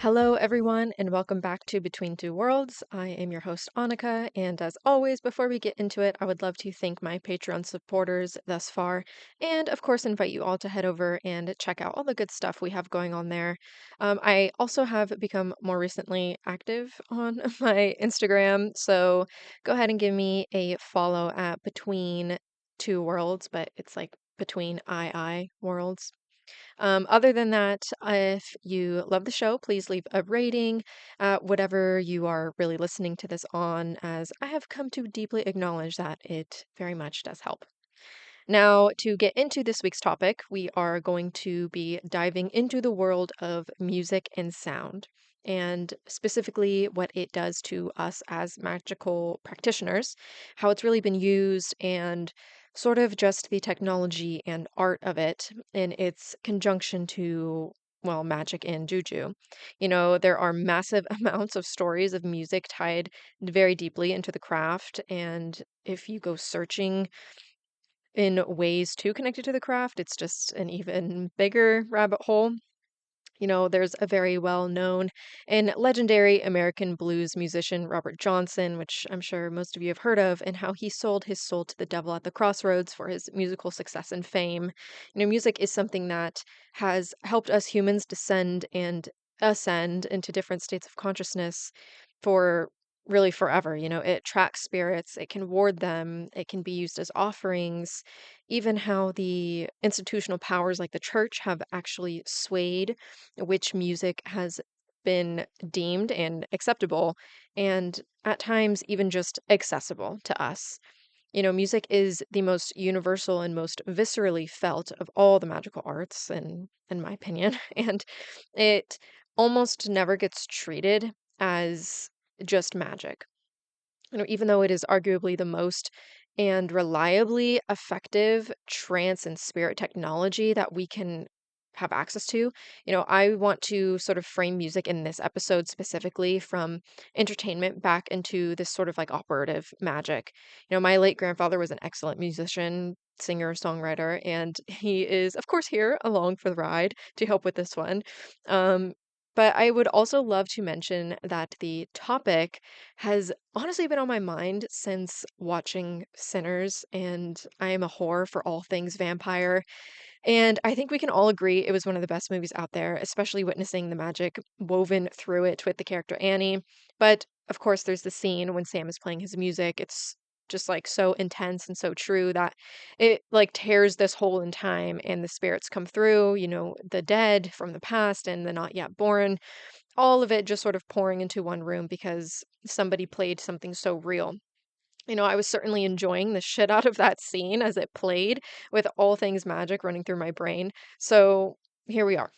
Hello, everyone, and welcome back to Between Two Worlds. I am your host, Annika, and as always, before we get into it, I would love to thank my Patreon supporters thus far, and of course, invite you all to head over and check out all the good stuff we have going on there. I also have become more recently active on my Instagram, so go ahead and give me a follow at Between Two Worlds, but it's like Between II Worlds. Other than that, if you love the show, please leave a rating, whatever you are really listening to this on, as I have come to deeply acknowledge that it very much does help. Now, to get into this week's topic, we are going to be diving into the world of music and sound, and specifically what it does to us as magical practitioners, how it's really been used, and sort of just the technology and art of it in its conjunction to, well, magic and juju. There are massive amounts of stories of music tied very deeply into the craft, and if you go searching in ways too connected to the craft, it's just an even bigger rabbit hole. There's a very well known and legendary American blues musician, Robert Johnson, which I'm sure most of you have heard of, and how he sold his soul to the devil at the crossroads for his musical success and fame. Music is something that has helped us humans descend and ascend into different states of consciousness for really forever. It tracks spirits, it can ward them, it can be used as offerings. Even how the institutional powers like the church have actually swayed which music has been deemed and acceptable, and at times even just accessible to us. Music is the most universal and most viscerally felt of all the magical arts, in my opinion, and it almost never gets treated as just magic. Even though it is arguably the most and reliably effective trance and spirit technology that we can have access to, I want to sort of frame music in this episode specifically from entertainment back into this sort of like operative magic. My late grandfather was an excellent musician, singer, songwriter, and he is, of course, here along for the ride to help with this one. Um, but I would also love to mention that the topic has honestly been on my mind since watching Sinners, and I am a whore for all things vampire. And I think we can all agree it was one of the best movies out there, especially witnessing the magic woven through it with the character Annie. But of course, there's the scene when Sam is playing his music. It's just like so intense and so true that it like tears this hole in time and the spirits come through, the dead from the past and the not yet born, all of it just sort of pouring into one room because somebody played something so real. I was certainly enjoying the shit out of that scene as it played with all things magic running through my brain. So here we are.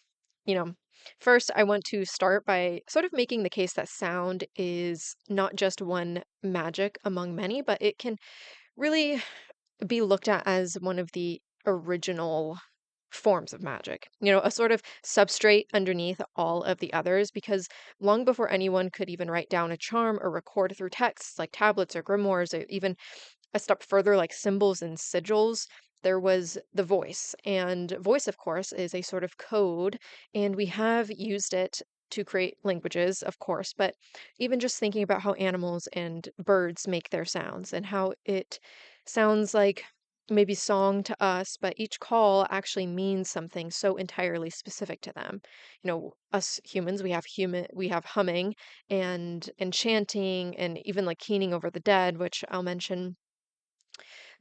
You know, First, I want to start by sort of making the case that sound is not just one magic among many, but it can really be looked at as one of the original forms of magic, a sort of substrate underneath all of the others, because long before anyone could even write down a charm or record through texts like tablets or grimoires, or even a step further like symbols and sigils, there was the voice. And voice, of course, is a sort of code, and we have used it to create languages, of course, but even just thinking about how animals and birds make their sounds and how it sounds like maybe song to us, but each call actually means something so entirely specific to them. Us humans, we have humming and chanting and even like keening over the dead, which I'll mention,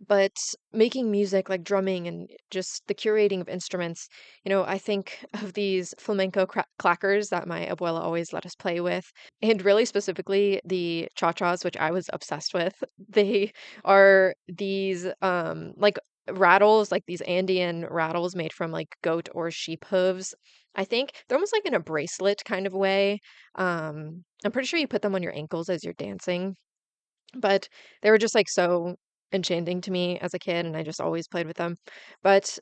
but making music like drumming and just the curating of instruments, I think of these flamenco clackers that my abuela always let us play with, and really specifically the cha-chas, which I was obsessed with. They are these like rattles, like these Andean rattles made from like goat or sheep hooves. I think they're almost like in a bracelet kind of way. I'm pretty sure you put them on your ankles as you're dancing, but they were just, like, so enchanting to me as a kid, and I just always played with them. But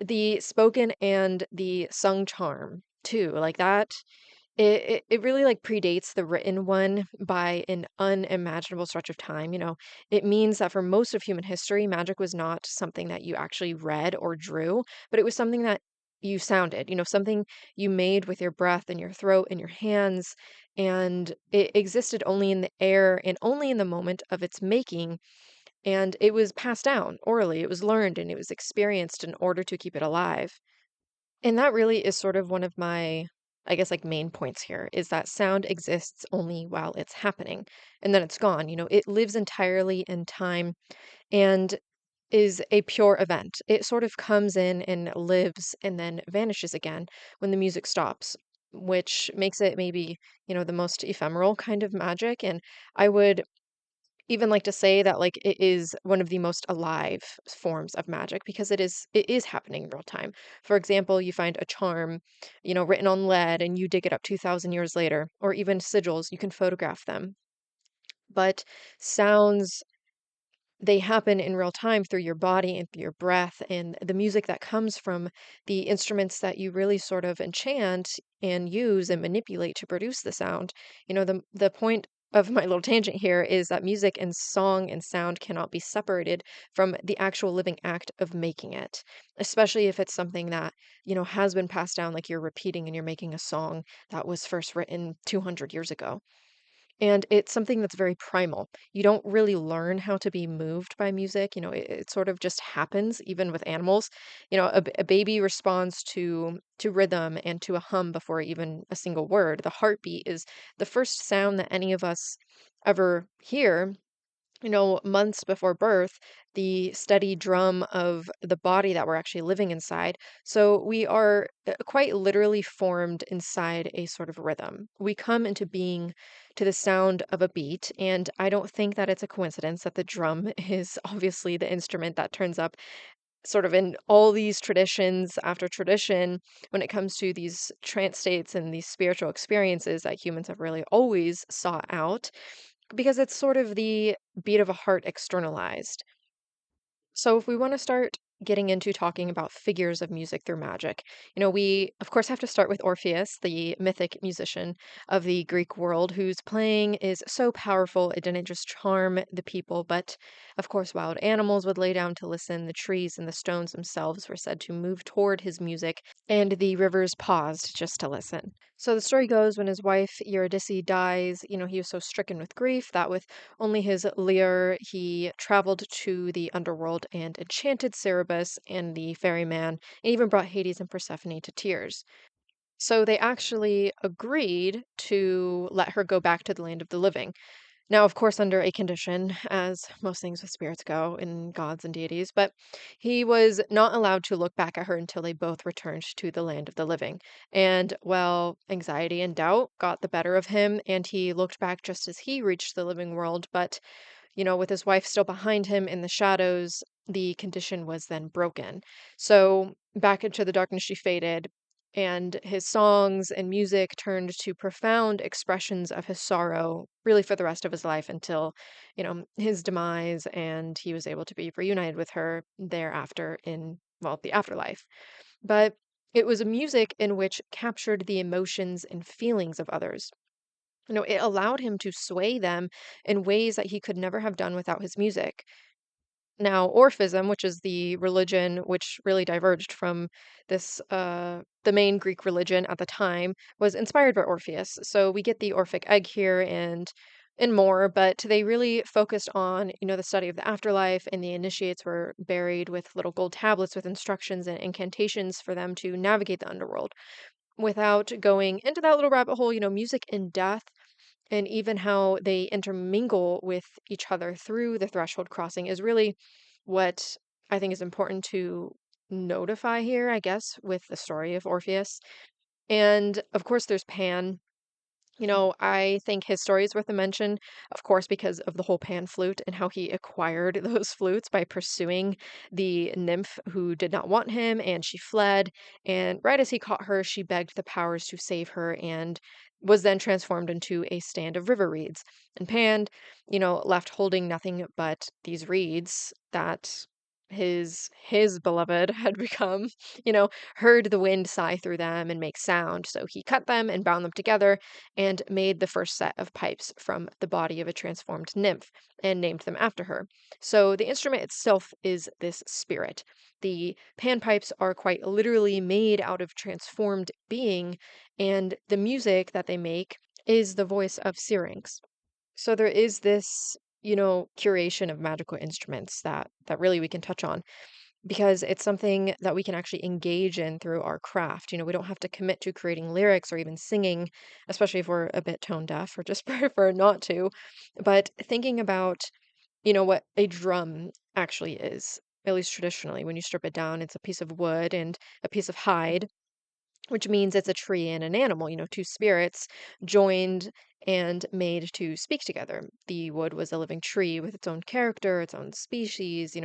the spoken and the sung charm too, like that, it really, like, predates the written one by an unimaginable stretch of time. It means that for most of human history, magic was not something that you actually read or drew, but it was something that you sounded, something you made with your breath and your throat and your hands, and it existed only in the air and only in the moment of its making, and it was passed down orally, it was learned, and it was experienced in order to keep it alive. And that really is sort of one of my, I guess, like main points here is that sound exists only while it's happening and then it's gone. It lives entirely in time and is a pure event. It sort of comes in and lives and then vanishes again when the music stops, which makes it maybe, the most ephemeral kind of magic. And I would even like to say that like it is one of the most alive forms of magic because it is happening in real time. For example, you find a charm, written on lead and you dig it up 2000 years later, or even sigils, you can photograph them. But sounds, they happen in real time through your body and through your breath and the music that comes from the instruments that you really sort of enchant and use and manipulate to produce the sound. The point of my little tangent here is that music and song and sound cannot be separated from the actual living act of making it, especially if it's something that, has been passed down, like you're repeating and you're making a song that was first written 200 years ago. And it's something that's very primal. You don't really learn how to be moved by music. It sort of just happens, even with animals. A baby responds to rhythm and to a hum before even a single word. The heartbeat is the first sound that any of us ever hear, months before birth, the steady drum of the body that we're actually living inside. So we are quite literally formed inside a sort of rhythm. We come into being to the sound of a beat, and I don't think that it's a coincidence that the drum is obviously the instrument that turns up sort of in all these traditions after tradition when it comes to these trance states and these spiritual experiences that humans have really always sought out because it's sort of the beat of a heart externalized. So, if we want to start getting into talking about figures of music through magic, we of course have to start with Orpheus, the mythic musician of the Greek world, whose playing is so powerful it didn't just charm the people, but of course, wild animals would lay down to listen. The trees and the stones themselves were said to move toward his music, and the rivers paused just to listen. So the story goes when his wife Eurydice dies, he was so stricken with grief that with only his lyre he traveled to the underworld and enchanted Cerberus and the ferryman, and even brought Hades and Persephone to tears. So they actually agreed to let her go back to the land of the living. Now, of course, under a condition, as most things with spirits go in gods and deities, but he was not allowed to look back at her until they both returned to the land of the living. And, well, anxiety and doubt got the better of him, and he looked back just as he reached the living world, but with his wife still behind him in the shadows, the condition was then broken. So back into the darkness she faded, and his songs and music turned to profound expressions of his sorrow, really for the rest of his life until, his demise, and he was able to be reunited with her thereafter in, well, the afterlife. But it was a music in which captured the emotions and feelings of others. It allowed him to sway them in ways that he could never have done without his music. Now, Orphism, which is the religion which really diverged from the main Greek religion at the time, was inspired by Orpheus. So we get the Orphic egg here and more, but they really focused on, the study of the afterlife, and the initiates were buried with little gold tablets with instructions and incantations for them to navigate the underworld. Without going into that little rabbit hole, music and death and even how they intermingle with each other through the threshold crossing is really what I think is important to notify here, I guess, with the story of Orpheus. And of course, there's Pan. I think his story is worth a mention, of course, because of the whole pan flute and how he acquired those flutes by pursuing the nymph who did not want him, and she fled. And right as he caught her, she begged the powers to save her and was then transformed into a stand of river reeds. And Pan, left holding nothing but these reeds that his beloved had become, you know, heard the wind sigh through them and make sound. So he cut them and bound them together and made the first set of pipes from the body of a transformed nymph and named them after her. So the instrument itself is this spirit. The panpipes are quite literally made out of transformed being, and the music that they make is the voice of Syrinx. So there is this, curation of magical instruments that really we can touch on because it's something that we can actually engage in through our craft. We don't have to commit to creating lyrics or even singing, especially if we're a bit tone deaf or just prefer not to. But thinking about, what a drum actually is, at least traditionally, when you strip it down, it's a piece of wood and a piece of hide, which means it's a tree and an animal, two spirits joined and made to speak together. The wood was a living tree with its own character, its own species,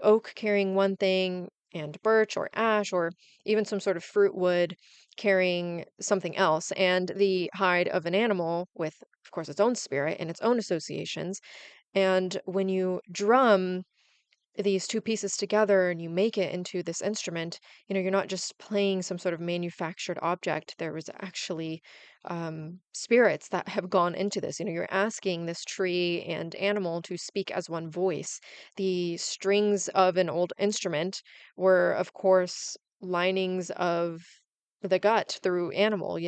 oak carrying one thing, and birch or ash, or even some sort of fruit wood carrying something else, and the hide of an animal with, of course, its own spirit and its own associations. And when you drum, these two pieces together and you make it into this instrument, you're not just playing some sort of manufactured object. There was actually spirits that have gone into this. You're asking this tree and animal to speak as one voice. The strings of an old instrument were, of course, linings of the gut through animal,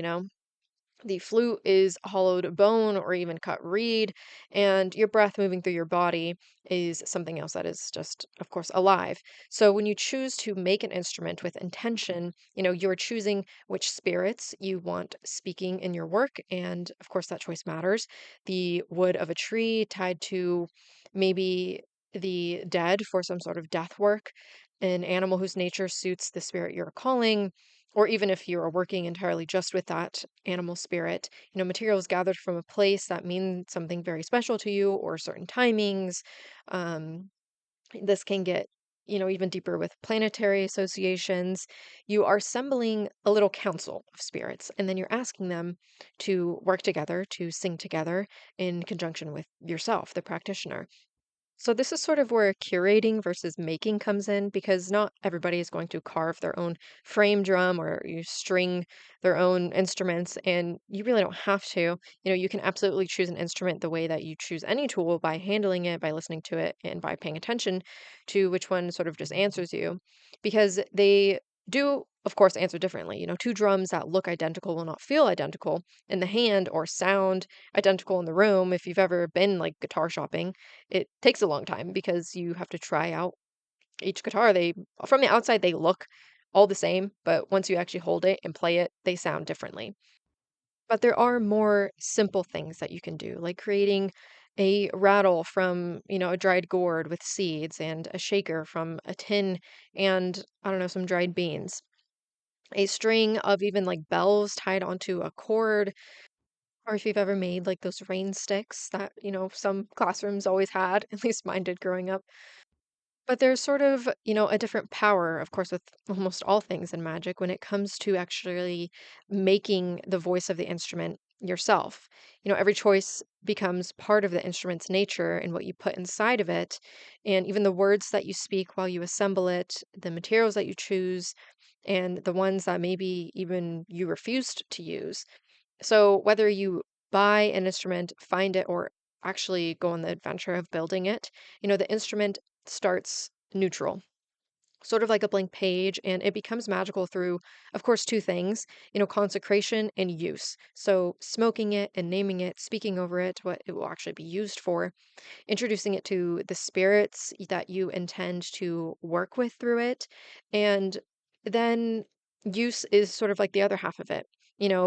the flute is hollowed bone or even cut reed, and your breath moving through your body is something else that is just, of course, alive. So when you choose to make an instrument with intention, you're choosing which spirits you want speaking in your work, and of course, that choice matters. The wood of a tree tied to maybe the dead for some sort of death work, an animal whose nature suits the spirit you're calling, or even if you are working entirely just with that animal spirit, materials gathered from a place that mean something very special to you or certain timings. Um, this can get, even deeper with planetary associations. You are assembling a little council of spirits, and then you're asking them to work together, to sing together in conjunction with yourself, the practitioner. So this is sort of where curating versus making comes in because not everybody is going to carve their own frame drum or you string their own instruments, and you really don't have to. You can absolutely choose an instrument the way that you choose any tool by handling it, by listening to it, and by paying attention to which one sort of just answers you because they do, of course, answer differently. Two drums that look identical will not feel identical in the hand or sound identical in the room. If you've ever been like guitar shopping, it takes a long time because you have to try out each guitar. They from the outside they look all the same, but once you actually hold it and play it, they sound differently. But there are more simple things that you can do, like creating a rattle from, a dried gourd with seeds and a shaker from a tin and I don't know, some dried beans. A string of even like bells tied onto a cord, or if you've ever made like those rain sticks that, some classrooms always had, at least mine did growing up. But there's sort of, a different power, of course, with almost all things in magic when it comes to actually making the voice of the instrument yourself. Every choice becomes part of the instrument's nature and what you put inside of it. And even the words that you speak while you assemble it, the materials that you choose, and the ones that maybe even you refused to use. So whether you buy an instrument, find it, or actually go on the adventure of building it, the instrument starts neutral, sort of like a blank page, and it becomes magical through, of course, two things, consecration and use. So smoking it and naming it, speaking over it, what it will actually be used for, introducing it to the spirits that you intend to work with through it. And then use is sort of like the other half of it,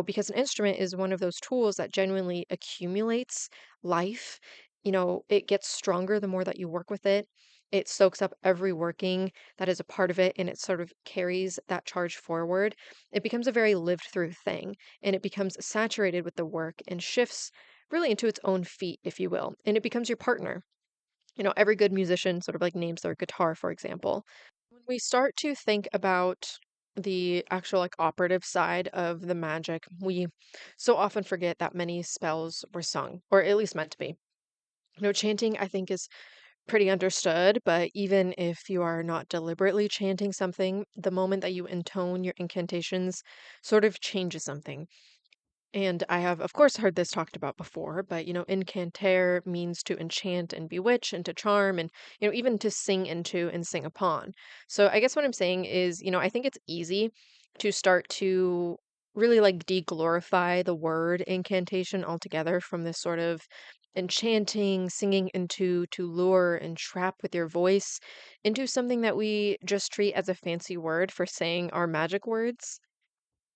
because an instrument is one of those tools that genuinely accumulates life. It gets stronger the more that you work with it. It soaks up every working that is a part of it and it sort of carries that charge forward. It becomes a very lived through thing and it becomes saturated with the work and shifts really into its own feet, if you will, and it becomes your partner. Every good musician sort of like names their guitar, for example. When we start to think about the actual like operative side of the magic, we so often forget that many spells were sung, or at least meant to be. Chanting, I think, is pretty understood, but even if you are not deliberately chanting something, the moment that you intone your incantations sort of changes something. And I have, of course, heard this talked about before, but incantere means to enchant and bewitch and to charm and, even to sing into and sing upon. So I guess what I'm saying is, I think it's easy to start to really like de-glorify the word incantation altogether from this sort of enchanting, singing into to lure and trap with your voice into something that we just treat as a fancy word for saying our magic words.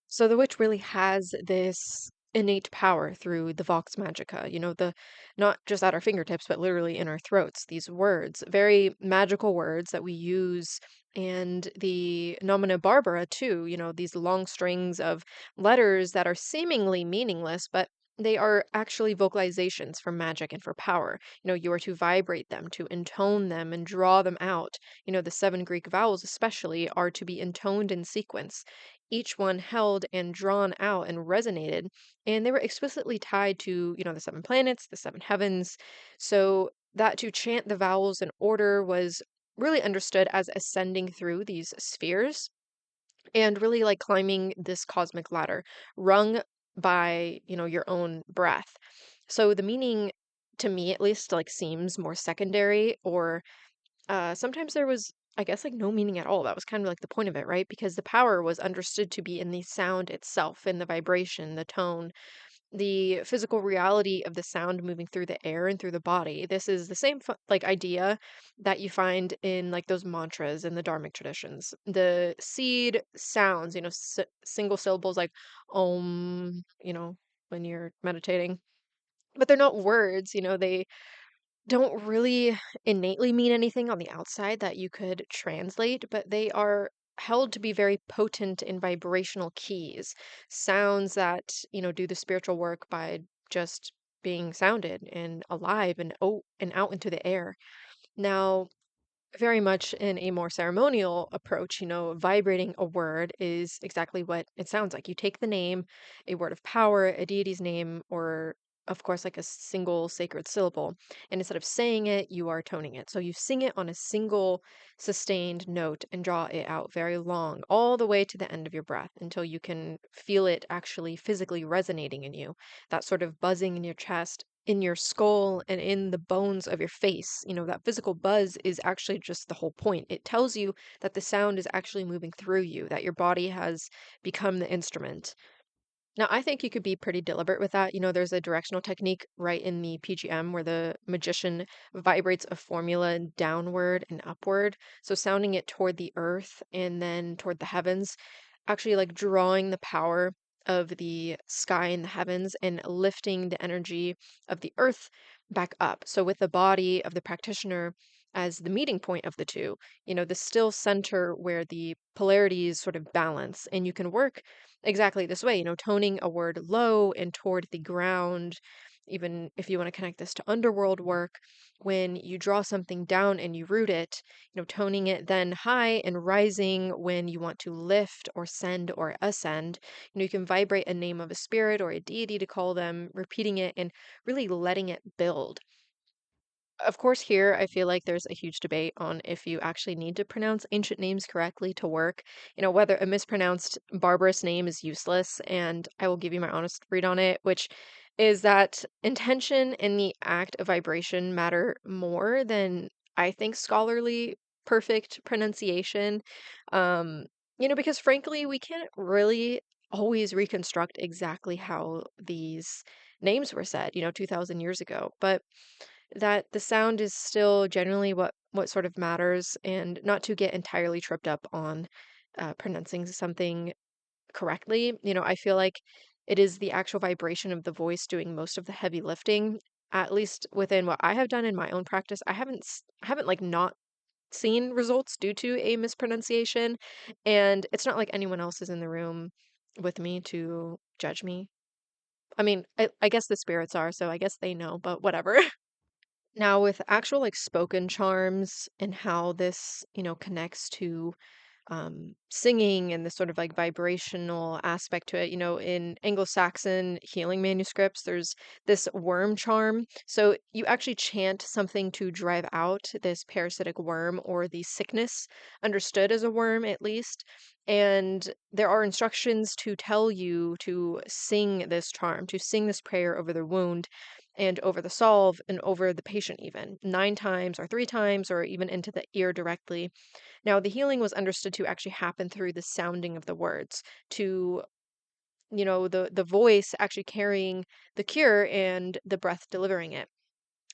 So the witch really has this innate power through the Vox Magica, the not just at our fingertips, but literally in our throats, these words, very magical words that we use. And the nomina barbara, too, these long strings of letters that are seemingly meaningless, but they are actually vocalizations for magic and for power. You are to vibrate them, to intone them, and draw them out. The seven Greek vowels, especially, are to be intoned in sequence, each one held and drawn out and resonated. And they were explicitly tied to, the seven planets, the seven heavens. So that to chant the vowels in order was really understood as ascending through these spheres and really like climbing this cosmic ladder, rung by, your own breath. So the meaning, to me at least, like seems more secondary, or sometimes there was, I guess, like no meaning at all. That was kind of like the point of it, right? Because the power was understood to be in the sound itself, in the vibration, the tone, the physical reality of the sound moving through the air and through the body. This is the same like idea that you find in like those mantras in the Dharmic traditions. The seed sounds, single syllables like om, when you're meditating, but they're not words, they don't really innately mean anything on the outside that you could translate, but they are held to be very potent in vibrational keys, sounds that, do the spiritual work by just being sounded and alive and and out into the air. Now, very much in a more ceremonial approach, vibrating a word is exactly what it sounds like. You take the name, a word of power, a deity's name, or of course, like a single sacred syllable. And instead of saying it, you are toning it. So you sing it on a single sustained note and draw it out very long, all the way to the end of your breath until you can feel it actually physically resonating in you. That sort of buzzing in your chest, in your skull, and in the bones of your face. That physical buzz is actually just the whole point. It tells you that the sound is actually moving through you, that your body has become the instrument. Now, I think you could be pretty deliberate with that. There's a directional technique right in the PGM where the magician vibrates a formula downward and upward. So sounding it toward the earth and then toward the heavens, actually like drawing the power of the sky and the heavens and lifting the energy of the earth back up. So with the body of the practitioner as the meeting point of the two, the still center where the polarities sort of balance. And you can work exactly this way, toning a word low and toward the ground. Even if you want to connect this to underworld work, when you draw something down and you root it, toning it then high and rising when you want to lift or send or ascend. You can vibrate a name of a spirit or a deity to call them, repeating it and really letting it build. Of course, here I feel like there's a huge debate on if you actually need to pronounce ancient names correctly to work. Whether a mispronounced barbarous name is useless, and I will give you my honest read on it, which is that intention and the act of vibration matter more than I think scholarly perfect pronunciation. Um, because frankly, we can't really always reconstruct exactly how these names were said, 2000 years ago. But that the sound is still generally what sort of matters, and not to get entirely tripped up on pronouncing something correctly. I feel like it is the actual vibration of the voice doing most of the heavy lifting. At least within what I have done in my own practice, I haven't like not seen results due to a mispronunciation, and it's not like anyone else is in the room with me to judge me. I mean, I guess the spirits are, so I guess they know, but whatever. Now, with actual like spoken charms and how this, connects to singing and this sort of like vibrational aspect to it. You know, in Anglo-Saxon healing manuscripts, there's this worm charm. So you actually chant something to drive out this parasitic worm or the sickness, understood as a worm at least. And there are instructions to tell you to sing this charm, to sing this prayer over the wound and over the salve and over the patient, even 9 times or 3 times, or even into the ear directly. Now, the healing was understood to actually happen through the sounding of the words, to, the voice actually carrying the cure and the breath delivering it.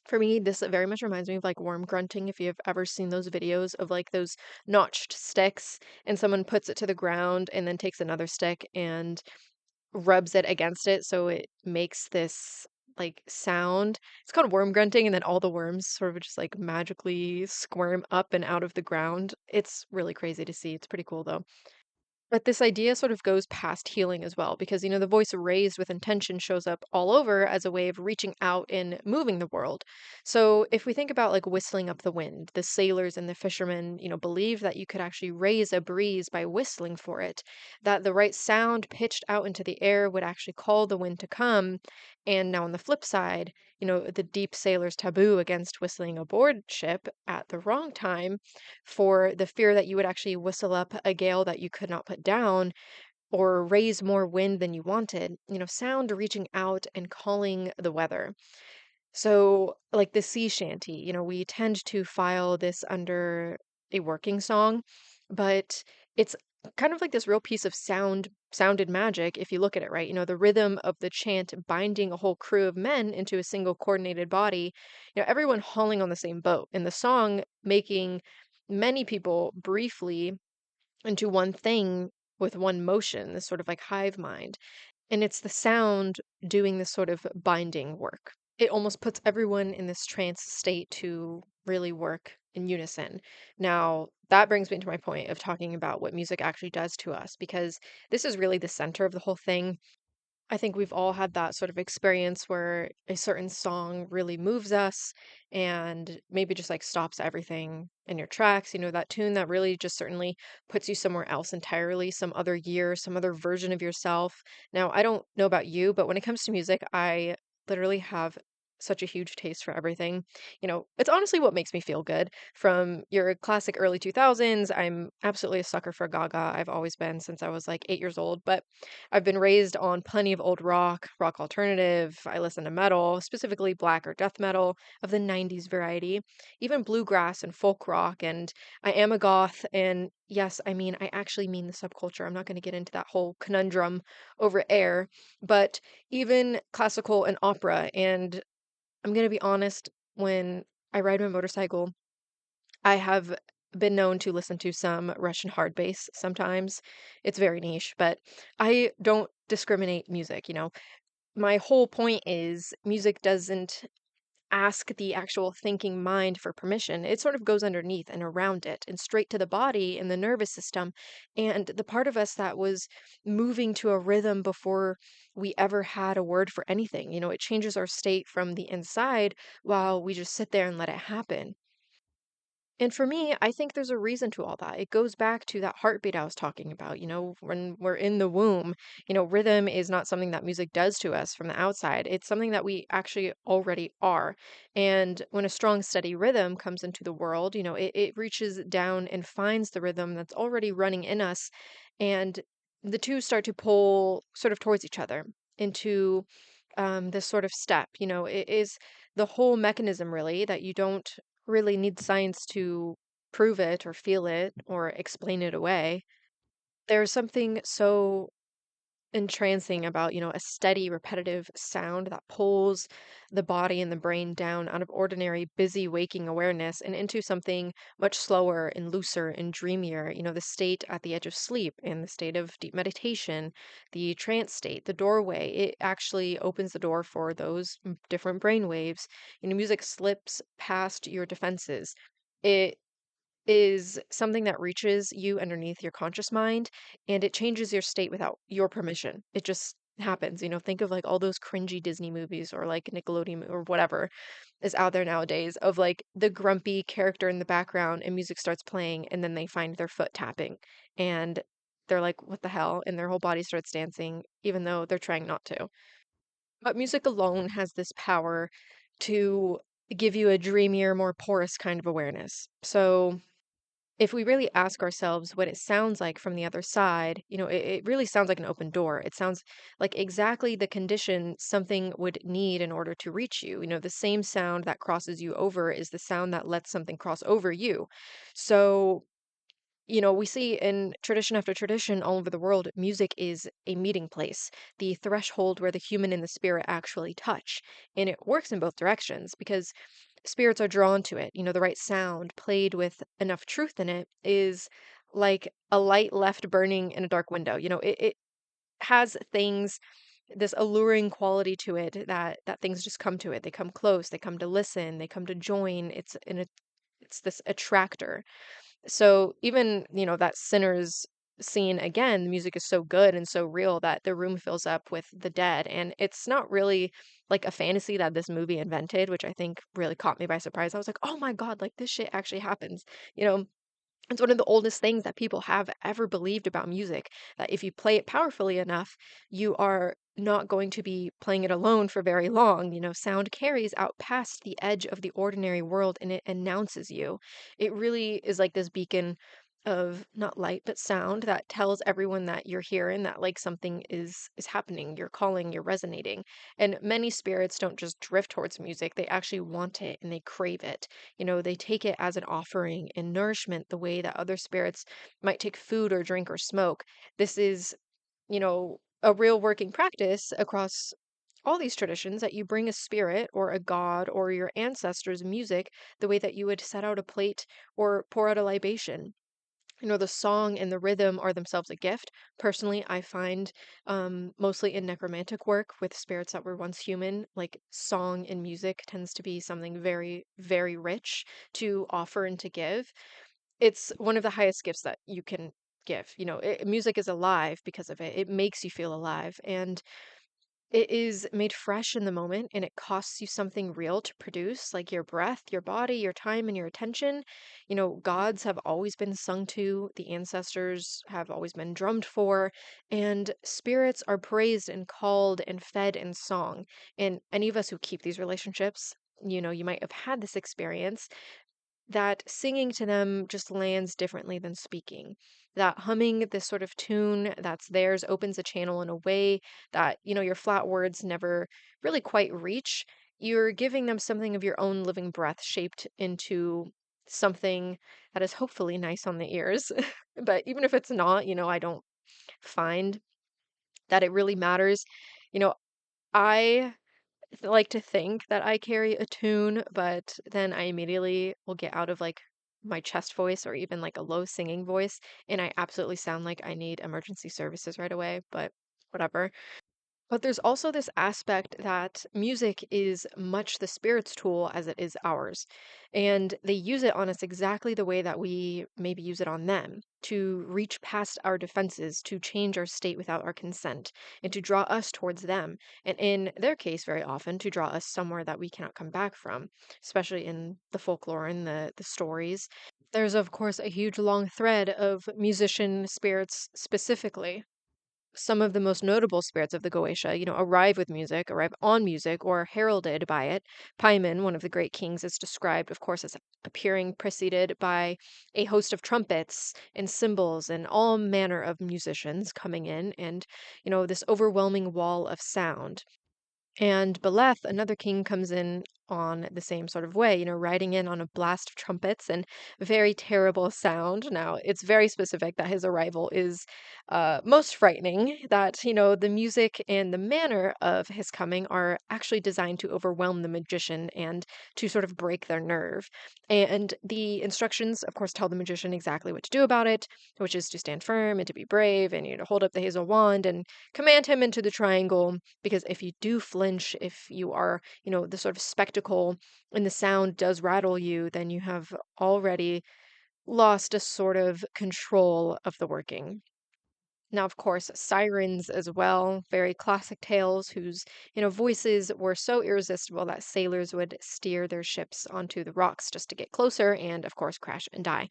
For me, this very much reminds me of like worm grunting. If you've ever seen those videos of like those notched sticks and someone puts it to the ground and then takes another stick and rubs it against it so it makes this like sound. It's called worm grunting, and then all the worms sort of just like magically squirm up and out of the ground. It's really crazy to see. It's pretty cool though. But this idea sort of goes past healing as well, because, the voice raised with intention shows up all over as a way of reaching out and moving the world. So if we think about like whistling up the wind, the sailors and the fishermen, believed that you could actually raise a breeze by whistling for it, that the right sound pitched out into the air would actually call the wind to come. And now on the flip side, the deep sailor's taboo against whistling aboard ship at the wrong time for the fear that you would actually whistle up a gale that you could not put down or raise more wind than you wanted, sound reaching out and calling the weather. So, like the sea shanty, we tend to file this under a working song, but it's kind of like this real piece of sounded magic if you look at it right. The rhythm of the chant binding a whole crew of men into a single coordinated body, everyone hauling on the same boat, and the song making many people briefly into one thing with one motion, this sort of like hive mind. And it's the sound doing this sort of binding work. It almost puts everyone in this trance state to really work in unison. Now, that brings me to my point of talking about what music actually does to us, because this is really the center of the whole thing. I think we've all had that sort of experience where a certain song really moves us and maybe just like stops everything in your tracks. That tune that really just certainly puts you somewhere else entirely, some other year, some other version of yourself. Now, I don't know about you, but when it comes to music, I literally have such a huge taste for everything. It's honestly what makes me feel good. From your classic early 2000s, I'm absolutely a sucker for Gaga. I've always been since I was like 8 years old, but I've been raised on plenty of old rock alternative. I listen to metal, specifically black or death metal of the 90s variety, even bluegrass and folk rock. And I am a goth. And yes, I actually mean the subculture. I'm not going to get into that whole conundrum over air, but even classical and opera. And I'm going to be honest, when I ride my motorcycle, I have been known to listen to some Russian hard bass sometimes. It's very niche, but I don't discriminate music. My whole point is music doesn't ask the actual thinking mind for permission. It sort of goes underneath and around it and straight to the body and the nervous system. And the part of us that was moving to a rhythm before we ever had a word for anything, it changes our state from the inside while we just sit there and let it happen. And for me, I think there's a reason to all that. It goes back to that heartbeat I was talking about. When we're in the womb, rhythm is not something that music does to us from the outside. It's something that we actually already are. And when a strong, steady rhythm comes into the world, it reaches down and finds the rhythm that's already running in us. And the two start to pull sort of towards each other into this sort of step. It is the whole mechanism, really, that you don't really need science to prove it or feel it or explain it away. There's something so entrancing about, a steady, repetitive sound that pulls the body and the brain down out of ordinary, busy waking awareness and into something much slower and looser and dreamier. The state at the edge of sleep and the state of deep meditation, the trance state, the doorway. It actually opens the door for those different brain waves. Music slips past your defenses. It is something that reaches you underneath your conscious mind, and it changes your state without your permission. It just happens. Think of like all those cringy Disney movies or like Nickelodeon or whatever is out there nowadays of like the grumpy character in the background and music starts playing and then they find their foot tapping and they're like, what the hell? And their whole body starts dancing, even though they're trying not to. But music alone has this power to give you a dreamier, more porous kind of awareness. So if we really ask ourselves what it sounds like from the other side, it really sounds like an open door. It sounds like exactly the condition something would need in order to reach you. The same sound that crosses you over is the sound that lets something cross over you. So we see in tradition after tradition all over the world, music is a meeting place, the threshold where the human and the spirit actually touch. And it works in both directions because spirits are drawn to it. The right sound played with enough truth in it is like a light left burning in a dark window. It has things, this alluring quality to it that things just come to it. They come close, they come to listen, they come to join. It's this attractor. So even, that Sinners scene again, the music is so good and so real that the room fills up with the dead. And it's not really like a fantasy that this movie invented, which I think really caught me by surprise. I was like, oh my God, like this shit actually happens. You know, it's one of the oldest things that people have ever believed about music, that if you play it powerfully enough, you are not going to be playing it alone for very long. Sound carries out past the edge of the ordinary world and it announces you. It really is like this beacon of not light but sound that tells everyone that you're here and that like something is happening, you're calling, you're resonating. And many spirits don't just drift towards music, they actually want it and they crave it. They take it as an offering and nourishment the way that other spirits might take food or drink or smoke. This is, a real working practice across all these traditions that you bring a spirit or a god or your ancestors' music the way that you would set out a plate or pour out a libation. The song and the rhythm are themselves a gift. Personally, I find mostly in necromantic work with spirits that were once human, like song and music tends to be something very, very rich to offer and to give. It's one of the highest gifts that you can give. Music is alive because of it. It makes you feel alive. And it is made fresh in the moment and it costs you something real to produce, like your breath, your body, your time, and your attention. Gods have always been sung to, the ancestors have always been drummed for, and spirits are praised and called and fed in song. And any of us who keep these relationships, you might have had this experience that singing to them just lands differently than speaking. That humming this sort of tune that's theirs opens a channel in a way that, your flat words never really quite reach. You're giving them something of your own living breath shaped into something that is hopefully nice on the ears. But even if it's not, I don't find that it really matters. You know, I like to think that I carry a tune, but then I immediately will get out of like my chest voice or even like a low singing voice, and I absolutely sound like I need emergency services right away, but whatever. But there's also this aspect that music is much the spirit's tool as it is ours. And they use it on us exactly the way that we maybe use it on them to reach past our defenses, to change our state without our consent, and to draw us towards them. And in their case, very often, to draw us somewhere that we cannot come back from, especially in the folklore and the stories. There's, of course, a huge long thread of musician spirits specifically. Some of the most notable spirits of the Goetia, arrive with music, arrive on music, or heralded by it. Paimon, one of the great kings, is described, of course, as appearing preceded by a host of trumpets and cymbals and all manner of musicians coming in, and, this overwhelming wall of sound. And Beleth, another king, comes in on the same sort of way, riding in on a blast of trumpets and very terrible sound. Now, it's very specific that his arrival is most frightening, that, the music and the manner of his coming are actually designed to overwhelm the magician and to sort of break their nerve. And the instructions, of course, tell the magician exactly what to do about it, which is to stand firm and to be brave and, hold up the hazel wand and command him into the triangle, because if you do flinch, if you are, the sort of spectacle and the sound does rattle you, then you have already lost a sort of control of the working. Now, of course, sirens as well, very classic tales whose, voices were so irresistible that sailors would steer their ships onto the rocks just to get closer and, of course, crash and die.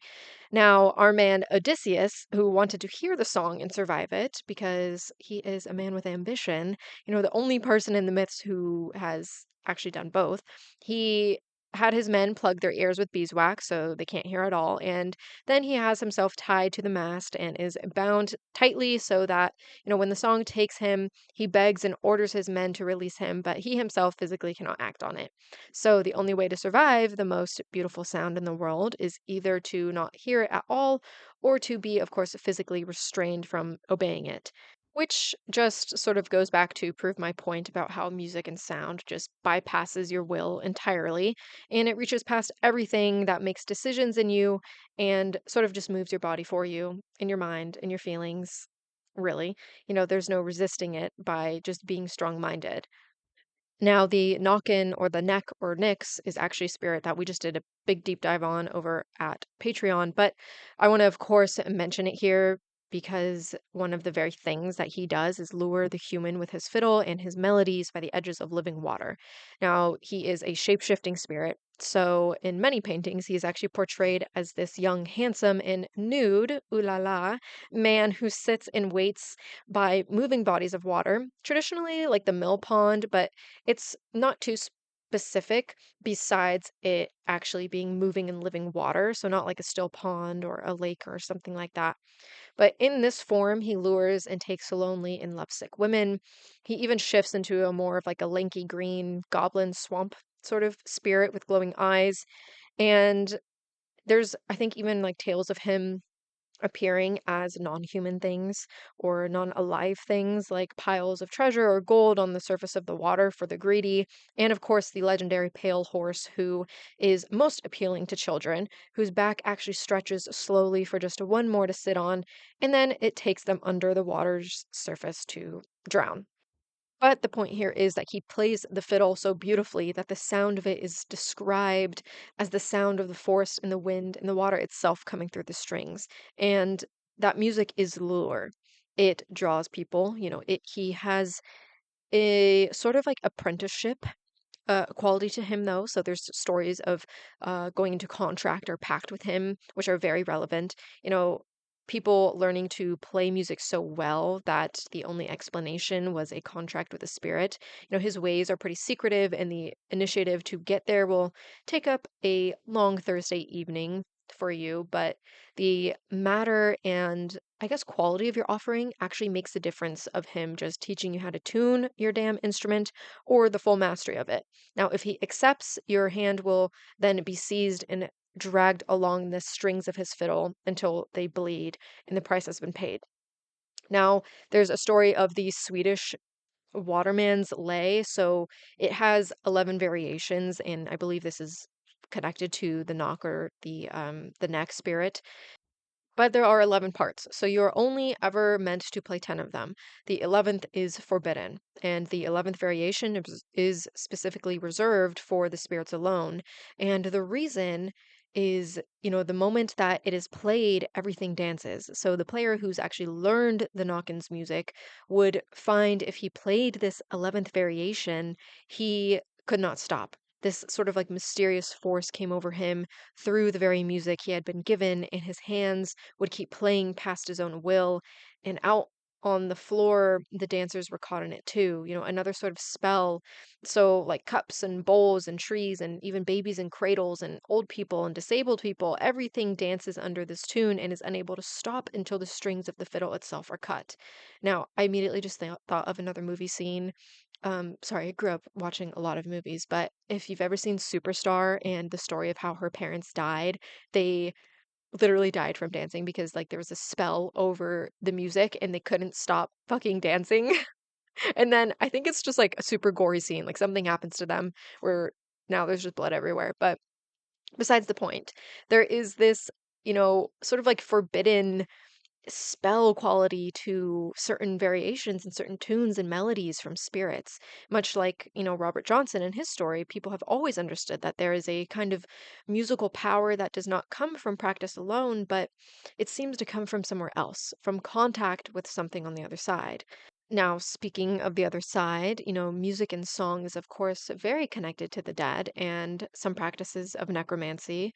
Now, our man Odysseus, who wanted to hear the song and survive it because he is a man with ambition, the only person in the myths who has actually done both, he had his men plug their ears with beeswax so they can't hear at all. And then he has himself tied to the mast and is bound tightly so that, when the song takes him, he begs and orders his men to release him, but he himself physically cannot act on it. So the only way to survive the most beautiful sound in the world is either to not hear it at all or to be, of course, physically restrained from obeying it. Which just sort of goes back to prove my point about how music and sound just bypasses your will entirely, and it reaches past everything that makes decisions in you and sort of just moves your body for you, in your mind, in your feelings. Really. There's no resisting it by just being strong minded. Now, the Nokken or the Neck or Nyx is actually a spirit that we just did a big deep dive on over at Patreon. But I want to, of course, mention it here because one of the very things that he does is lure the human with his fiddle and his melodies by the edges of living water. Now, he is a shape shifting spirit. So, in many paintings, he is actually portrayed as this young, handsome, and nude, ooh la la, man who sits and waits by moving bodies of water, traditionally like the mill pond, but it's not too specific besides it actually being moving and living water, so not like a still pond or a lake or something like that. But in this form, he lures and takes lonely and lovesick women. He even shifts into a more of like a lanky green goblin swamp sort of spirit with glowing eyes. And there's, I think, even like tales of him appearing as non-human things or non-alive things like piles of treasure or gold on the surface of the water for the greedy, and of course the legendary pale horse who is most appealing to children, whose back actually stretches slowly for just one more to sit on, and then it takes them under the water's surface to drown. But the point here is that he plays the fiddle so beautifully that the sound of it is described as the sound of the forest and the wind and the water itself coming through the strings. And that music is lure. It draws people, he has a sort of like apprenticeship quality to him, though. So there's stories of going into contract or pact with him, which are very relevant. People learning to play music so well that the only explanation was a contract with a spirit. His ways are pretty secretive, and the initiative to get there will take up a long Thursday evening for you. But the matter and I guess quality of your offering actually makes the difference of him just teaching you how to tune your damn instrument or the full mastery of it. Now, if he accepts, your hand will then be seized and dragged along the strings of his fiddle until they bleed and the price has been paid. Now, there's a story of the Swedish waterman's lay. So it has 11 variations, and I believe this is connected to the knock or the neck spirit. But there are 11 parts, so you're only ever meant to play 10 of them. The 11th is forbidden, and the 11th variation is specifically reserved for the spirits alone. And the reason is, the moment that it is played, everything dances. So the player who's actually learned the Nockens music would find if he played this 11th variation, he could not stop. This sort of like mysterious force came over him through the very music he had been given, and his hands would keep playing past his own will. And out on the floor, the dancers were caught in it too. Another sort of spell. So, like cups and bowls and trees, and even babies in cradles, and old people and disabled people, everything dances under this tune and is unable to stop until the strings of the fiddle itself are cut. Now, I immediately just thought of another movie scene. Sorry, I grew up watching a lot of movies, but if you've ever seen Superstar and the story of how her parents died, they literally died from dancing because like there was a spell over the music and they couldn't stop fucking dancing. And then I think it's just like a super gory scene, like something happens to them where now there's just blood everywhere. But besides the point, there is this, sort of like forbidden spell quality to certain variations and certain tunes and melodies from spirits. Much like, Robert Johnson and his story, people have always understood that there is a kind of musical power that does not come from practice alone, but it seems to come from somewhere else, from contact with something on the other side. Now, speaking of the other side, music and song is, of course, very connected to the dead and some practices of necromancy.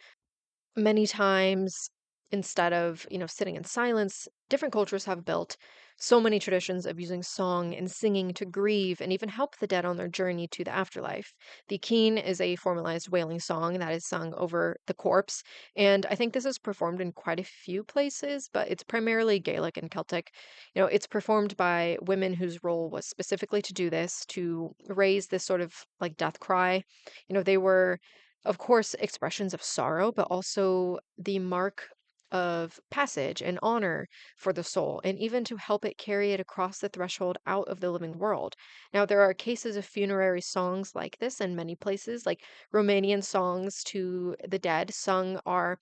Many times, instead of, sitting in silence, different cultures have built so many traditions of using song and singing to grieve and even help the dead on their journey to the afterlife. The keen is a formalized wailing song that is sung over the corpse, and I think this is performed in quite a few places, but it's primarily Gaelic and Celtic. It's performed by women whose role was specifically to do this, to raise this sort of like death cry. They were, of course, expressions of sorrow, but also the mark of passage and honor for the soul, and even to help it carry it across the threshold out of the living world. Now, there are cases of funerary songs like this in many places, like Romanian songs to the dead sung are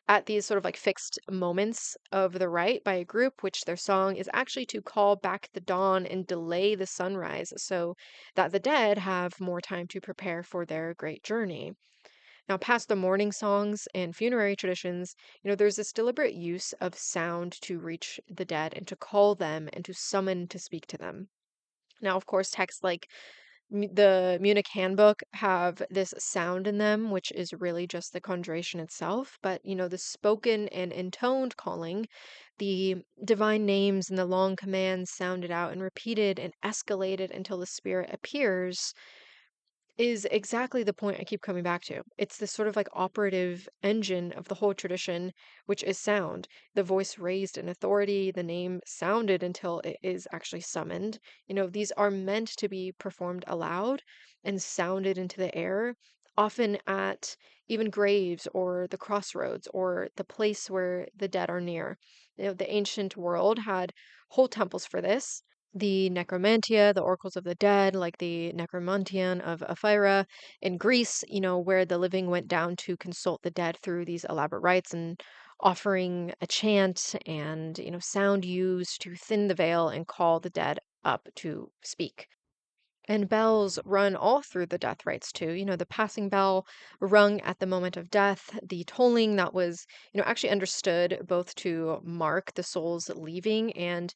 at these sort of like fixed moments of the rite by a group, which their song is actually to call back the dawn and delay the sunrise so that the dead have more time to prepare for their great journey. Now, past the mourning songs and funerary traditions, there's this deliberate use of sound to reach the dead and to call them and to summon to speak to them. Now, of course, texts like the Munich Handbook have this sound in them, which is really just the conjuration itself. But, the spoken and intoned calling, the divine names and the long commands sounded out and repeated and escalated until the spirit appears is exactly the point I keep coming back to. It's this sort of like operative engine of the whole tradition, which is sound. The voice raised in authority, the name sounded until it is actually summoned. These are meant to be performed aloud and sounded into the air, often at even graves or the crossroads or the place where the dead are near. The ancient world had whole temples for this, the necromantia, the oracles of the dead, like the necromantian of Ephyra in Greece, where the living went down to consult the dead through these elaborate rites and offering a chant and, sound used to thin the veil and call the dead up to speak. And bells run all through the death rites too. The passing bell rung at the moment of death, the tolling that was, actually understood both to mark the soul's leaving and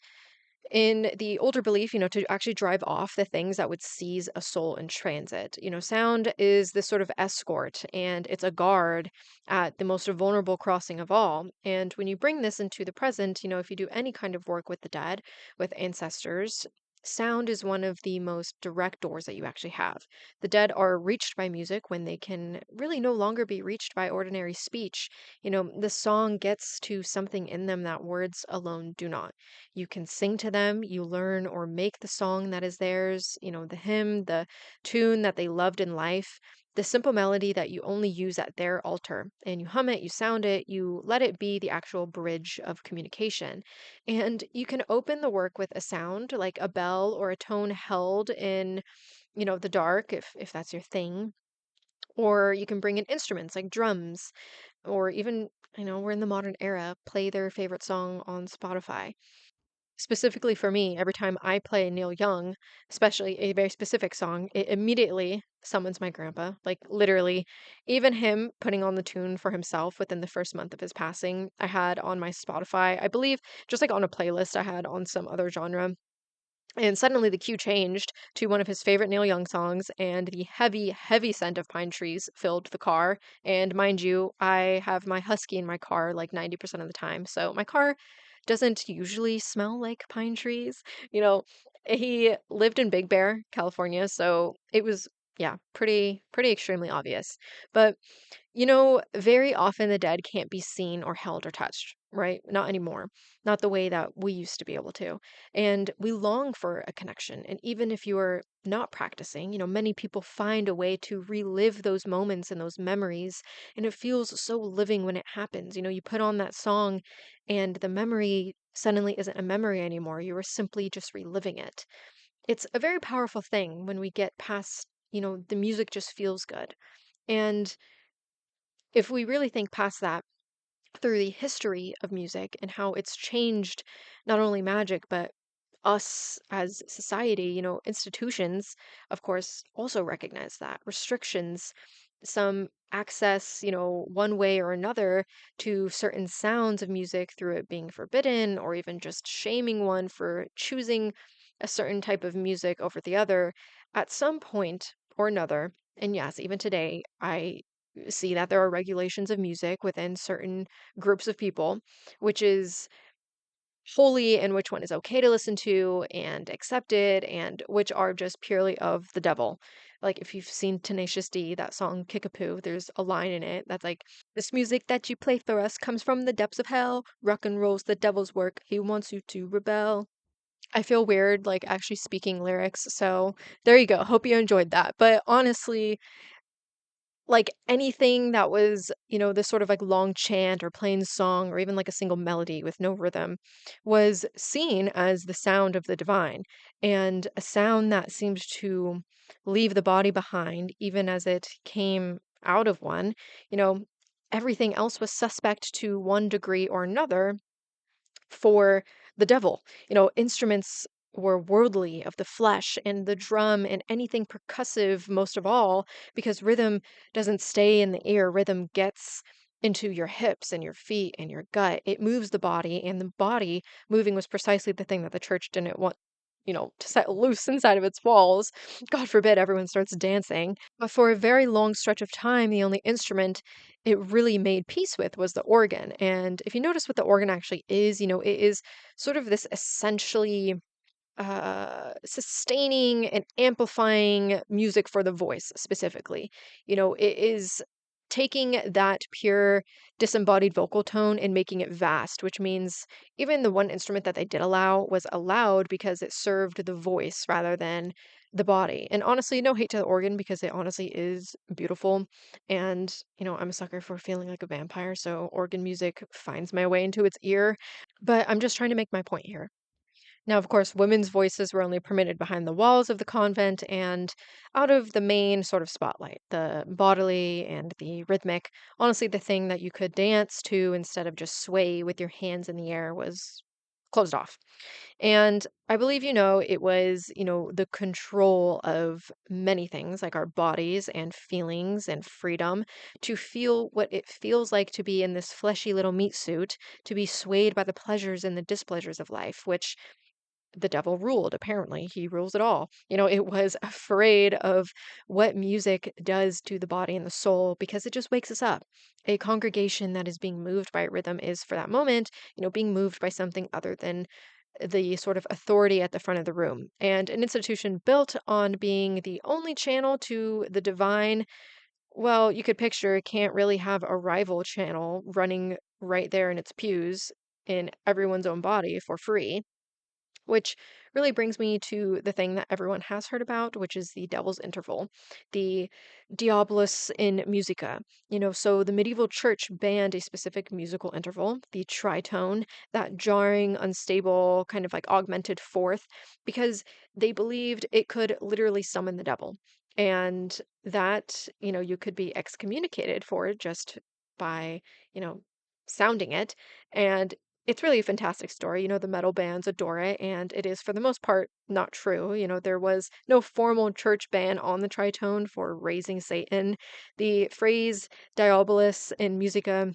in the older belief, to actually drive off the things that would seize a soul in transit. Sound is this sort of escort and it's a guard at the most vulnerable crossing of all. And when you bring this into the present, if you do any kind of work with the dead, with ancestors, sound is one of the most direct doors that you actually have. The dead are reached by music when they can really no longer be reached by ordinary speech. The song gets to something in them that words alone do not. You can sing to them, you learn or make the song that is theirs, the hymn, the tune that they loved in life, the simple melody that you only use at their altar. And you hum it, you sound it, you let it be the actual bridge of communication. And you can open the work with a sound like a bell or a tone held in, the dark if that's your thing. Or you can bring in instruments like drums, or even, we're in the modern era, play their favorite song on Spotify. Specifically for me, every time I play Neil Young, especially a very specific song, it immediately summons my grandpa. Like literally, even him putting on the tune for himself within the first month of his passing, I had on my Spotify, I believe, just like on a playlist I had on some other genre. And suddenly the cue changed to one of his favorite Neil Young songs, and the heavy, heavy scent of pine trees filled the car. And mind you, I have my husky in my car like 90% of the time. So my car doesn't usually smell like pine trees. You know, he lived in Big Bear, California, so it was, yeah, pretty extremely obvious. But very often the dead can't be seen or held or touched, right? Not anymore. Not the way that we used to be able to. And we long for a connection. And even if you are not practicing, many people find a way to relive those moments and those memories. And it feels so living when it happens. You put on that song and the memory suddenly isn't a memory anymore. You are simply just reliving it. It's a very powerful thing when we get past, the music just feels good. And if we really think past that, through the history of music and how it's changed not only magic, but us as society, institutions, of course, also recognize that. Restrictions, some access, one way or another to certain sounds of music through it being forbidden, or even just shaming one for choosing a certain type of music over the other at some point or another. And yes, even today, I see that there are regulations of music within certain groups of people, which is holy and which one is okay to listen to and accepted, and which are just purely of the devil. Like if you've seen Tenacious D, that song Kickapoo, there's a line in it that's like, "This music that you play for us comes from the depths of hell. Rock and roll's the devil's work. He wants you to rebel." I feel weird like actually speaking lyrics, so there you go. Hope you enjoyed that. But honestly, like anything that was, this sort of like long chant or plain song or even like a single melody with no rhythm was seen as the sound of the divine, and a sound that seemed to leave the body behind even as it came out of one. You know, everything else was suspect to one degree or another for the devil. Instruments were worldly, of the flesh, and the drum and anything percussive, most of all, because rhythm doesn't stay in the air. Rhythm gets into your hips and your feet and your gut. It moves the body, and the body moving was precisely the thing that the church didn't want. To set loose inside of its walls. God forbid everyone starts dancing. But for a very long stretch of time, the only instrument it really made peace with was the organ. And if you notice what the organ actually is, it is sort of this essentially sustaining and amplifying music for the voice specifically. It is taking that pure disembodied vocal tone and making it vast, which means even the one instrument that they did allow was allowed because it served the voice rather than the body. And honestly, no hate to the organ because it honestly is beautiful. And, I'm a sucker for feeling like a vampire, so organ music finds my way into its ear. But I'm just trying to make my point here. Now, of course, women's voices were only permitted behind the walls of the convent and out of the main sort of spotlight, the bodily and the rhythmic. Honestly, the thing that you could dance to instead of just sway with your hands in the air was closed off. And I believe, it was, the control of many things like our bodies and feelings and freedom to feel what it feels like to be in this fleshy little meat suit, to be swayed by the pleasures and the displeasures of life, which the devil ruled. Apparently, he rules it all. It was afraid of what music does to the body and the soul because it just wakes us up. A congregation that is being moved by rhythm is, for that moment, being moved by something other than the sort of authority at the front of the room. And an institution built on being the only channel to the divine, well, you could picture it can't really have a rival channel running right there in its pews in everyone's own body for free. Which really brings me to the thing that everyone has heard about, which is the devil's interval, the diabolus in musica. So the medieval church banned a specific musical interval, the tritone, that jarring, unstable, kind of like augmented fourth, because they believed it could literally summon the devil. And that, you could be excommunicated for it just by, you know, sounding it. And it's really a fantastic story. The metal bands adore it, and it is, for the most part, not true. There was no formal church ban on the tritone for raising Satan. The phrase diabolus in musica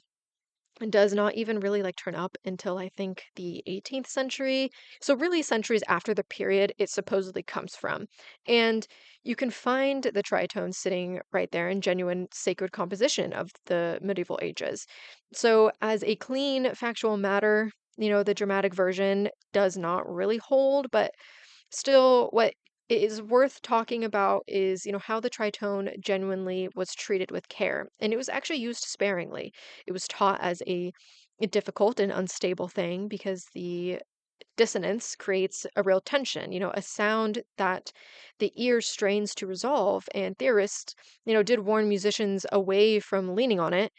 does not even really like turn up until I think the 18th century. So really centuries after the period it supposedly comes from. And you can find the tritone sitting right there in genuine sacred composition of the medieval ages. So as a clean factual matter, the dramatic version does not really hold, but still, what is worth talking about is, how the tritone genuinely was treated with care, and it was actually used sparingly. It was taught as a difficult and unstable thing because the dissonance creates a real tension, a sound that the ear strains to resolve, and theorists, did warn musicians away from leaning on it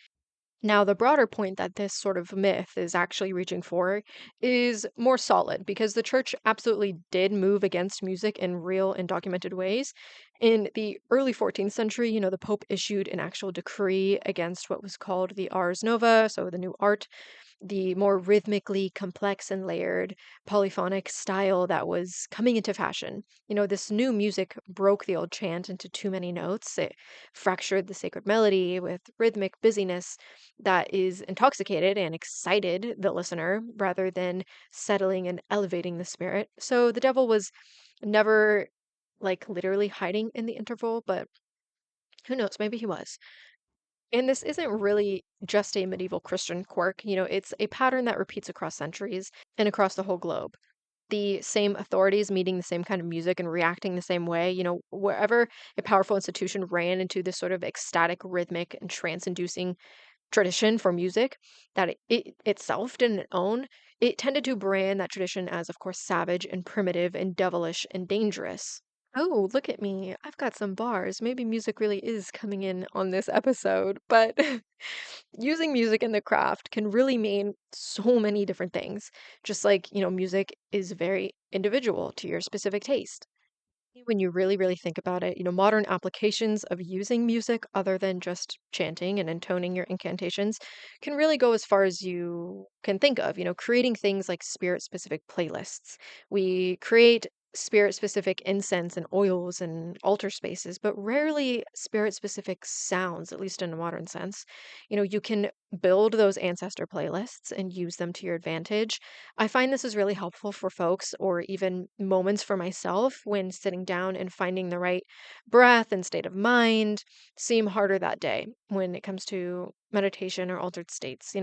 Now, the broader point that this sort of myth is actually reaching for is more solid because the church absolutely did move against music in real and documented ways. In the early 14th century, the Pope issued an actual decree against what was called the Ars Nova, so the new art, the more rhythmically complex and layered polyphonic style that was coming into fashion. This new music broke the old chant into too many notes. It fractured the sacred melody with rhythmic busyness that is intoxicated and excited the listener rather than settling and elevating the spirit. So the devil was never like literally hiding in the interval, but who knows, maybe he was. And this isn't really just a medieval Christian quirk, it's a pattern that repeats across centuries and across the whole globe. The same authorities meeting the same kind of music and reacting the same way, wherever a powerful institution ran into this sort of ecstatic, rhythmic, and trance inducing tradition for music that it itself didn't own, it tended to brand that tradition as, of course, savage and primitive and devilish and dangerous. Oh, look at me. I've got some bars. Maybe music really is coming in on this episode, but using music in the craft can really mean so many different things. Just like, music is very individual to your specific taste. When you really, really think about it, modern applications of using music other than just chanting and intoning your incantations can really go as far as you can think of, creating things like spirit specific playlists. We create spirit specific incense and oils and altar spaces, but rarely spirit specific sounds, at least in a modern sense. You can build those ancestor playlists and use them to your advantage. I find this is really helpful for folks or even moments for myself when sitting down and finding the right breath and state of mind seem harder that day when it comes to meditation or altered states.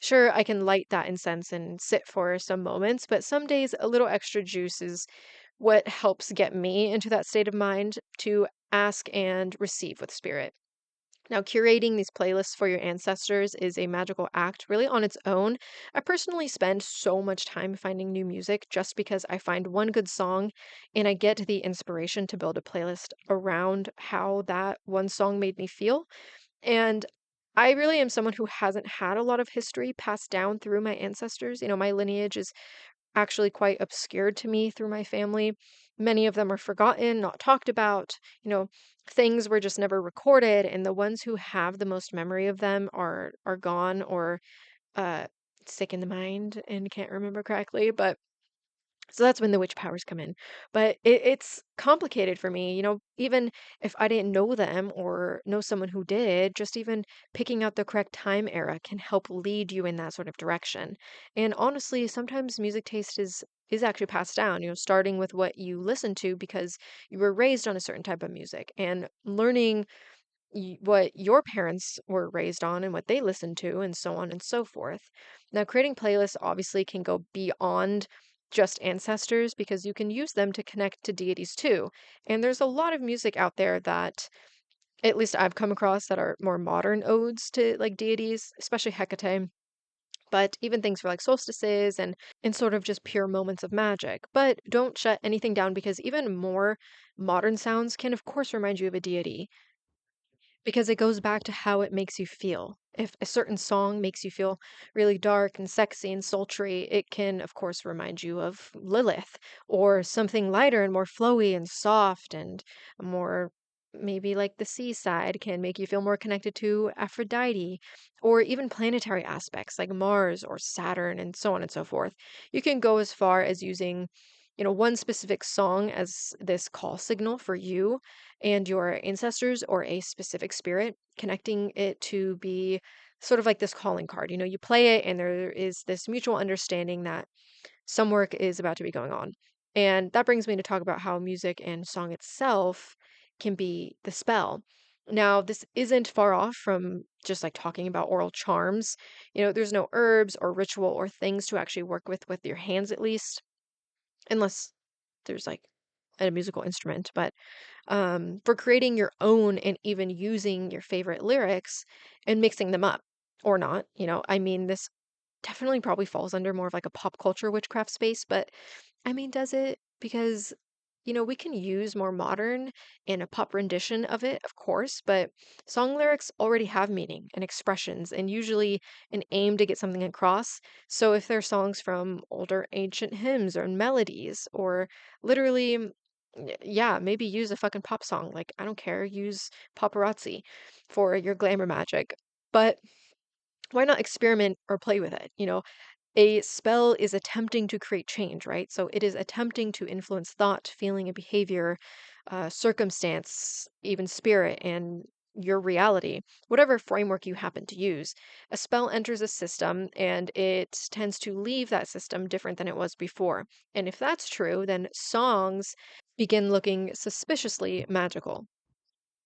Sure, I can light that incense and sit for some moments, but some days a little extra juice is what helps get me into that state of mind to ask and receive with spirit. Now, curating these playlists for your ancestors is a magical act really on its own. I personally spend so much time finding new music just because I find one good song and I get the inspiration to build a playlist around how that one song made me feel. And I really am someone who hasn't had a lot of history passed down through my ancestors. My lineage is actually quite obscured to me through my family. Many of them are forgotten, not talked about. Things were just never recorded, and the ones who have the most memory of them are gone or uh sick in the mind and can't remember correctly. But so that's when the witch powers come in. But it's complicated for me, even if I didn't know them or know someone who did, just even picking out the correct time era can help lead you in that sort of direction. And honestly, sometimes music taste is actually passed down, starting with what you listen to because you were raised on a certain type of music and learning what your parents were raised on and what they listened to, and so on and so forth. Now, creating playlists obviously can go beyond just ancestors because you can use them to connect to deities too. And there's a lot of music out there that, at least I've come across, that are more modern odes to like deities, especially Hecate. But even things for like solstices and sort of just pure moments of magic. But don't shut anything down because even more modern sounds can, of course, remind you of a deity because it goes back to how it makes you feel. If a certain song makes you feel really dark and sexy and sultry, it can, of course, remind you of Lilith, or something lighter and more flowy and soft and more maybe like the seaside can make you feel more connected to Aphrodite, or even planetary aspects like Mars or Saturn and so on and so forth. You can go as far as using, one specific song as this call signal for you and your ancestors or a specific spirit, connecting it to be sort of like this calling card. You play it, and there is this mutual understanding that some work is about to be going on. And that brings me to talk about how music and song itself can be the spell. Now, this isn't far off from just like talking about oral charms. There's no herbs or ritual or things to actually work with your hands, at least, unless there's like a musical instrument. But for creating your own and even using your favorite lyrics and mixing them up or not. I mean, this definitely probably falls under more of like a pop culture witchcraft space, but I mean, does it? Because, we can use more modern and a pop rendition of it, of course, but song lyrics already have meaning and expressions and usually an aim to get something across. So if they're songs from older ancient hymns or melodies or literally, yeah, maybe use a fucking pop song. Like, I don't care, use paparazzi for your glamour magic. But why not experiment or play with it? A spell is attempting to create change, right? So it is attempting to influence thought, feeling, and behavior, circumstance, even spirit, and your reality, whatever framework you happen to use. A spell enters a system and it tends to leave that system different than it was before. And if that's true, then songs begin looking suspiciously magical.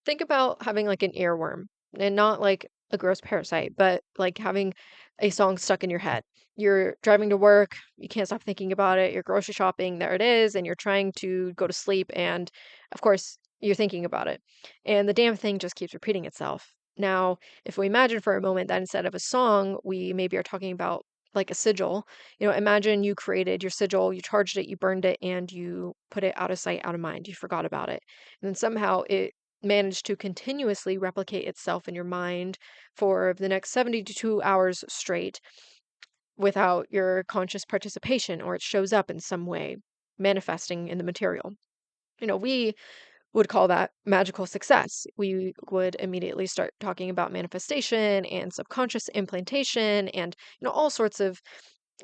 Think about having like an earworm and not like a gross parasite, but like having a song stuck in your head. You're driving to work, you can't stop thinking about it, you're grocery shopping, there it is, and you're trying to go to sleep. And of course, you're thinking about it. And the damn thing just keeps repeating itself. Now, if we imagine for a moment that instead of a song, we maybe are talking about like a sigil, imagine you created your sigil, you charged it, you burned it, and you put it out of sight, out of mind. You forgot about it. And then somehow it manage to continuously replicate itself in your mind for the next 72 hours straight without your conscious participation, or it shows up in some way, manifesting in the material. We would call that magical success. We would immediately start talking about manifestation and subconscious implantation and all sorts of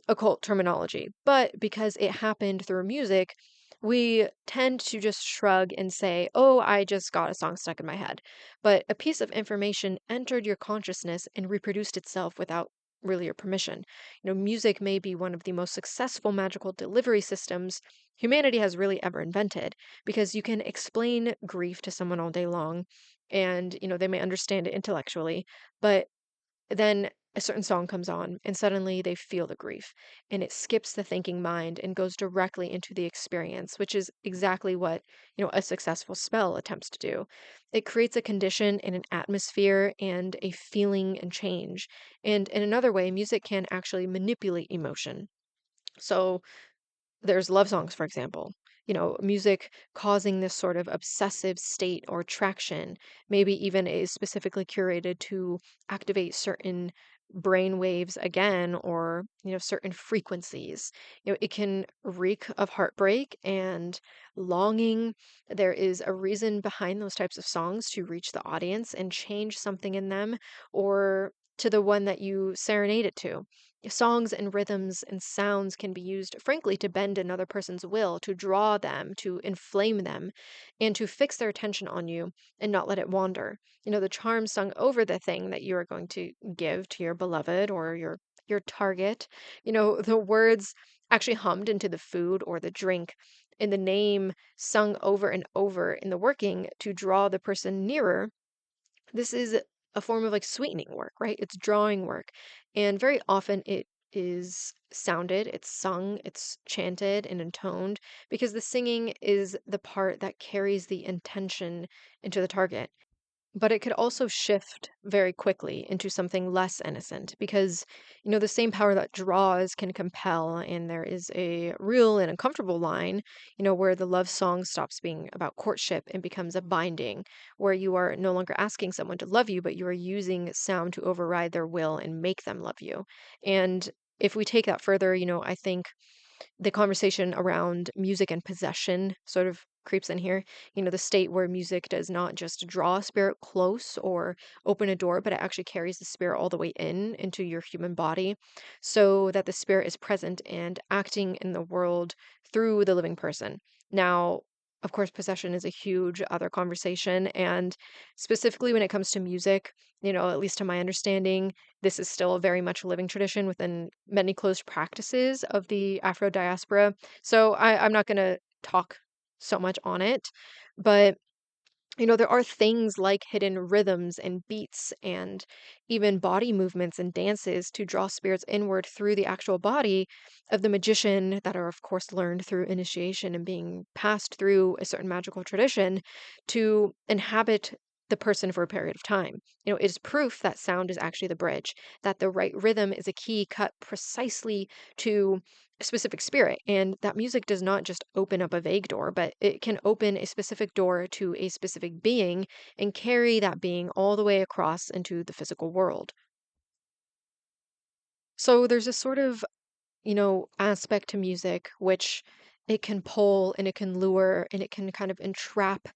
occult terminology. But because it happened through music, we tend to just shrug and say, "Oh, I just got a song stuck in my head." But a piece of information entered your consciousness and reproduced itself without really your permission. Music may be one of the most successful magical delivery systems humanity has really ever invented because you can explain grief to someone all day long and, they may understand it intellectually, but then a certain song comes on, and suddenly they feel the grief, and it skips the thinking mind and goes directly into the experience, which is exactly what, a successful spell attempts to do. It creates a condition and an atmosphere and a feeling and change. And in another way, music can actually manipulate emotion. So there's love songs, for example. Music causing this sort of obsessive state or traction, maybe even is specifically curated to activate certain brain waves again or, certain frequencies. It can reek of heartbreak and longing. There is a reason behind those types of songs to reach the audience and change something in them or to the one that you serenade it to. Songs and rhythms and sounds can be used, frankly, to bend another person's will, to draw them, to inflame them, and to fix their attention on you and not let it wander. The charm sung over the thing that you are going to give to your beloved or your target. The words actually hummed into the food or the drink, and the name sung over and over in the working to draw the person nearer. This is a form of like sweetening work, right? It's drawing work. And very often it is sounded, it's sung, it's chanted and intoned because the singing is the part that carries the intention into the target. But it could also shift very quickly into something less innocent because, the same power that draws can compel. And there is a real and uncomfortable line, where the love song stops being about courtship and becomes a binding, where you are no longer asking someone to love you, but you are using sound to override their will and make them love you. And if we take that further, I think the conversation around music and possession sort of creeps in here. The state where music does not just draw a spirit close or open a door, but it actually carries the spirit all the way into your human body so that the spirit is present and acting in the world through the living person. Now, of course, possession is a huge other conversation. And specifically when it comes to music, at least to my understanding, this is still a very much a living tradition within many closed practices of the Afro diaspora. So I'm not going to talk so much on it, but there are things like hidden rhythms and beats and even body movements and dances to draw spirits inward through the actual body of the magician that are, of course, learned through initiation and being passed through a certain magical tradition to inhabit the person for a period of time. It is proof that sound is actually the bridge, that the right rhythm is a key cut precisely to a specific spirit, and that music does not just open up a vague door, but it can open a specific door to a specific being and carry that being all the way across into the physical world. So there's a sort of, aspect to music which it can pull and it can lure and it can kind of entrap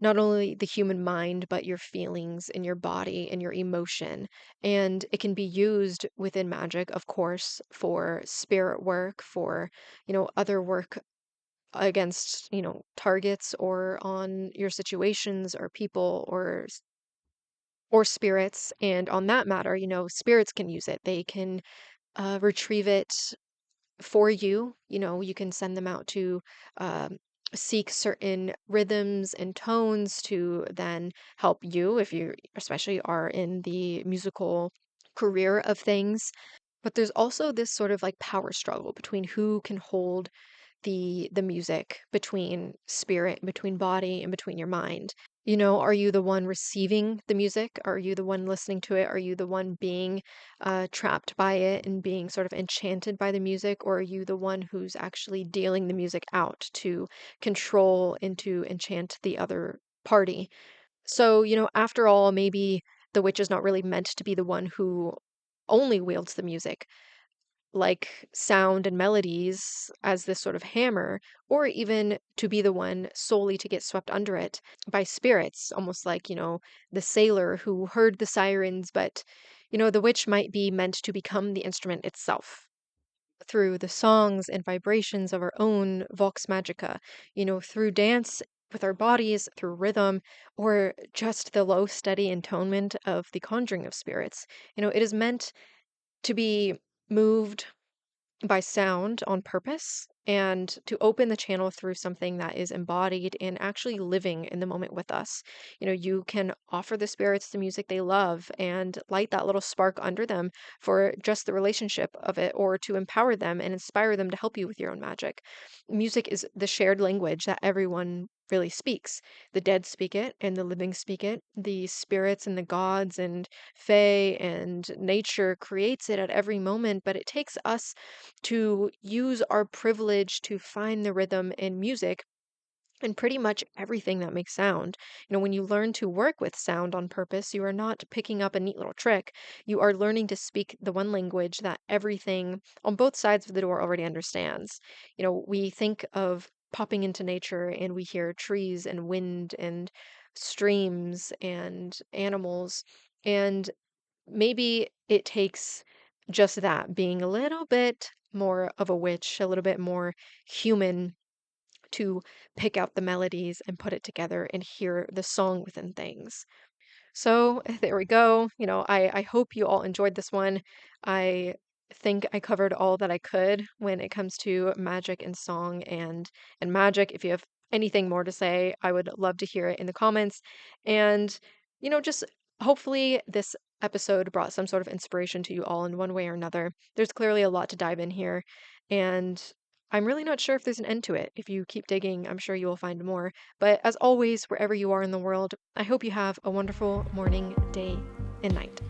not only the human mind, but your feelings and your body and your emotion. And it can be used within magic, of course, for spirit work, for, other work against, targets or on your situations or people or spirits. And on that matter, spirits can use it. They can retrieve it for you. You can send them out to um, seek certain rhythms and tones to then help you if you especially are in the musical career of things. But there's also this sort of like power struggle between who can hold the music, between spirit, between body, and between your mind. Are you the one receiving the music? Are you the one listening to it? Are you the one being trapped by it and being sort of enchanted by the music? Or are you the one who's actually dealing the music out to control and to enchant the other party? So, after all, maybe the witch is not really meant to be the one who only wields the music, like sound and melodies as this sort of hammer, or even to be the one solely to get swept under it by spirits, almost like, the sailor who heard the sirens, but, the witch might be meant to become the instrument itself through the songs and vibrations of our own vox magica, through dance with our bodies, through rhythm, or just the low, steady intonement of the conjuring of spirits. It is meant to be moved by sound on purpose and to open the channel through something that is embodied and actually living in the moment with us. You can offer the spirits the music they love and light that little spark under them for just the relationship of it, or to empower them and inspire them to help you with your own magic. Music is the shared language that everyone really speaks. The dead speak it and the living speak it. The spirits and the gods and fae and nature creates it at every moment, but it takes us to use our privilege to find the rhythm in music and pretty much everything that makes sound. When you learn to work with sound on purpose, you are not picking up a neat little trick. You are learning to speak the one language that everything on both sides of the door already understands. We think of popping into nature and we hear trees and wind and streams and animals. And maybe it takes just that, being a little bit more of a witch, a little bit more human, to pick out the melodies and put it together and hear the song within things. So there we go. I hope you all enjoyed this one. I think I covered all that I could when it comes to magic and song and magic. If you have anything more to say, I would love to hear it in the comments. And, just hopefully this episode brought some sort of inspiration to you all in one way or another. There's clearly a lot to dive in here, and I'm really not sure if there's an end to it. If you keep digging, I'm sure you will find more. But as always, wherever you are in the world, I hope you have a wonderful morning, day, and night.